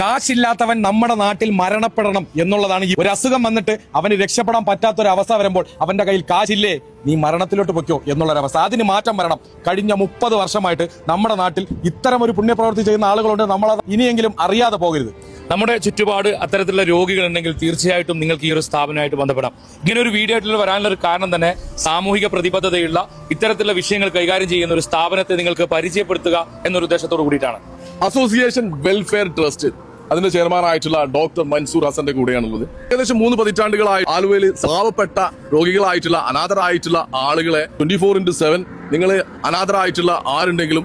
കാശില്ലാത്തവൻ നമ്മുടെ നാട്ടിൽ മരണപ്പെടണം എന്നുള്ളതാണ്. ഒരു അസുഖം വന്നിട്ട് അവന് രക്ഷപ്പെടാൻ പറ്റാത്തൊരവസ്ഥ വരുമ്പോൾ അവന്റെ കയ്യിൽ കാശില്ലേ, നീ മരണത്തിലോട്ട് പൊയ്ക്കോ എന്നുള്ളൊരവസ്ഥ. അതിന് മാറ്റം വരണം. കഴിഞ്ഞ 30 വർഷമായിട്ട് നമ്മുടെ നാട്ടിൽ ഇത്തരം ഒരു പുണ്യപ്രവൃത്തി ചെയ്യുന്ന ആളുകളുണ്ട്. നമ്മളത് ഇനിയെങ്കിലും അറിയാതെ പോകരുത്. നമ്മുടെ ചുറ്റുപാട് അത്തരത്തിലുള്ള രോഗികളുണ്ടെങ്കിൽ തീർച്ചയായിട്ടും നിങ്ങൾക്ക് ഈ ഒരു സ്ഥാപനമായിട്ട് ബന്ധപ്പെടാം. ഇങ്ങനെ ഒരു വീഡിയോ ആയിട്ട് വരാനുള്ള ഒരു കാരണം തന്നെ സാമൂഹിക പ്രതിബദ്ധതയുള്ള ഇത്തരത്തിലുള്ള വിഷയങ്ങൾ കൈകാര്യം ചെയ്യുന്ന ഒരു സ്ഥാപനത്തെ നിങ്ങൾക്ക് പരിചയപ്പെടുത്തുക എന്നൊരു ഉദ്ദേശത്തോടു കൂടിയിട്ടാണ്. അസോസിയേഷൻ വെൽഫെയർ ട്രസ്റ്റ് അതിന്റെ ചെയർമാനായിട്ടുള്ള ഡോക്ടർ മൻസൂർ ഹസന്റെ കൂടെയാണുള്ളത്. ഏകദേശം 3 പതിറ്റാണ്ടുകളായി ആലുവയിൽ പാവപ്പെട്ട രോഗികളായിട്ടുള്ള അനാഥരായിട്ടുള്ള ആളുകളെ 24/7 നിങ്ങൾ അനാഥരായിട്ടുള്ള ആരുണ്ടെങ്കിലും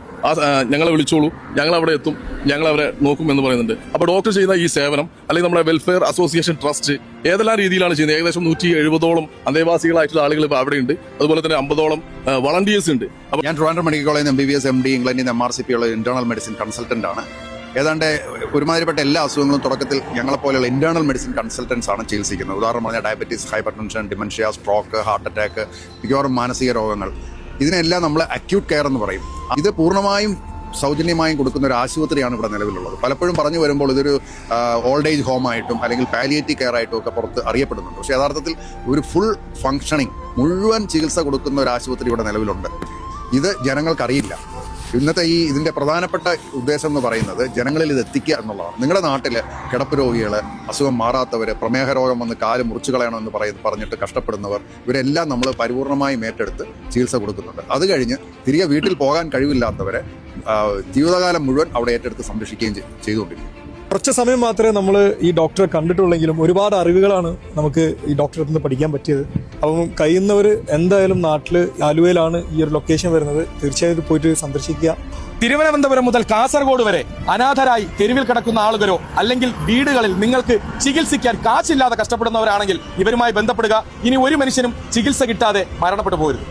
ഞങ്ങളെ വിളിച്ചോളൂ, ഞങ്ങൾ അവിടെ എത്തും, ഞങ്ങൾ അവരെ നോക്കും എന്ന് പറയുന്നുണ്ട്. അപ്പോൾ ഡോക്ടർ ചെയ്യുന്ന ഈ സേവനം അല്ലെങ്കിൽ നമ്മുടെ വെൽഫെയർ അസോസിയേഷൻ ട്രസ്റ്റ് ഏതെല്ലാം രീതിയിലാണ് ചെയ്യുന്നത്? ഏകദേശം 170ഓളം അന്തേവാസികളായിട്ടുള്ള ആളുകൾ ഇപ്പോൾ അവിടെയുണ്ട്. അതുപോലെ തന്നെ 50ഓളം വളണ്ടിയേഴ്സ് ഉണ്ട്. ഞാൻ ട്രിവാൻഡ്രം മെഡിക്കൽ കോളേജിൽ MBBS MD ഇംഗ്ലണ്ടിൽ നിന്ന് MRCP ഉള്ള ഇന്റേണൽ മെഡിസിൻ കൺസൾട്ടന്റ് ആണ്. ഏതാണ്ട് ഒരുമാതിരിപ്പെട്ട എല്ലാ അസുഖങ്ങളും തുടക്കത്തിൽ ഞങ്ങളെപ്പോലെയുള്ള ഇന്റേണൽ മെഡിസിൻ കൺസൾട്ടൻസ് ആണ് ചികിത്സിക്കുന്നത്. ഉദാഹരണം പറഞ്ഞാൽ diabetes, hyper tension, dementia, stroke, heart attack, മിക്കവാറും മാനസിക രോഗങ്ങൾ, ഇതിനെല്ലാം നമ്മൾ അക്യൂട്ട് കെയർ എന്ന് പറയും. ഇത് പൂർണ്ണമായും സൗജന്യമായും കൊടുക്കുന്ന ഒരു ആശുപത്രിയാണ് ഇവിടെ നിലവിലുള്ളത്. പലപ്പോഴും പറഞ്ഞു വരുമ്പോൾ ഇതൊരു ഓൾഡ് ഏജ് ഹോമായിട്ടും അല്ലെങ്കിൽ പാലിയേറ്റീവ് കെയർ ആയിട്ടും ഒക്കെ പുറത്ത് അറിയപ്പെടുന്നുണ്ട്. പക്ഷേ യഥാർത്ഥത്തിൽ ഒരു ഫുൾ ഫങ്ഷനിങ് മുഴുവൻ ചികിത്സ കൊടുക്കുന്ന ഒരു ആശുപത്രി ഇവിടെ നിലവിലുണ്ട്. ഇത് ജനങ്ങൾക്കറിയില്ല. ഇന്നത്തെ ഇതിന്റെ പ്രധാനപ്പെട്ട ഉദ്ദേശം എന്ന് പറയുന്നത് ജനങ്ങളിൽ ഇത് എത്തിക്കുക എന്നുള്ളതാണ്. നിങ്ങളുടെ നാട്ടിൽ കിടപ്പ് രോഗികൾ, അസുഖം മാറാത്തവർ, പ്രമേഹ രോഗം വന്ന് കാല് മുറിച്ചു കളയണമെന്ന് പറഞ്ഞിട്ട് കഷ്ടപ്പെടുന്നവർ, ഇവരെല്ലാം നമ്മൾ പരിപൂർണമായും ഏറ്റെടുത്ത് ചികിത്സ കൊടുക്കുന്നുണ്ട്. അത് കഴിഞ്ഞ് തിരികെ വീട്ടിൽ പോകാൻ കഴിവില്ലാത്തവരെ ജീവിതകാലം മുഴുവൻ അവിടെ ഏറ്റെടുത്ത് സംരക്ഷിക്കുകയും ചെയ്തുകൊണ്ടിരിക്കും. കുറച്ച് സമയം മാത്രമേ നമ്മൾ ഈ ഡോക്ടറെ കണ്ടിട്ടുള്ളെങ്കിലും ഒരുപാട് അറിവുകളാണ് നമുക്ക് ഈ ഡോക്ടറെ നിന്ന് പഠിക്കാൻ പറ്റിയത്. അപ്പം കഴിയുന്നവർ എന്തായാലും നാട്ടിൽ ആലുവയിലാണ് ഈ ഒരു ലൊക്കേഷൻ വരുന്നത്, തീർച്ചയായും പോയിട്ട് സന്ദർശിക്കുക. തിരുവനന്തപുരം മുതൽ കാസർഗോഡ് വരെ അനാഥരായി തെരുവിൽ കിടക്കുന്ന ആളുകളോ അല്ലെങ്കിൽ വീടുകളിൽ നിങ്ങൾക്ക് ചികിത്സിക്കാൻ കാശില്ലാതെ കഷ്ടപ്പെടുന്നവരാണെങ്കിൽ ഇവരുമായി ബന്ധപ്പെടുക. ഇനി ഒരു മനുഷ്യനും ചികിത്സ കിട്ടാതെ മരണപ്പെട്ടു പോകരുത്.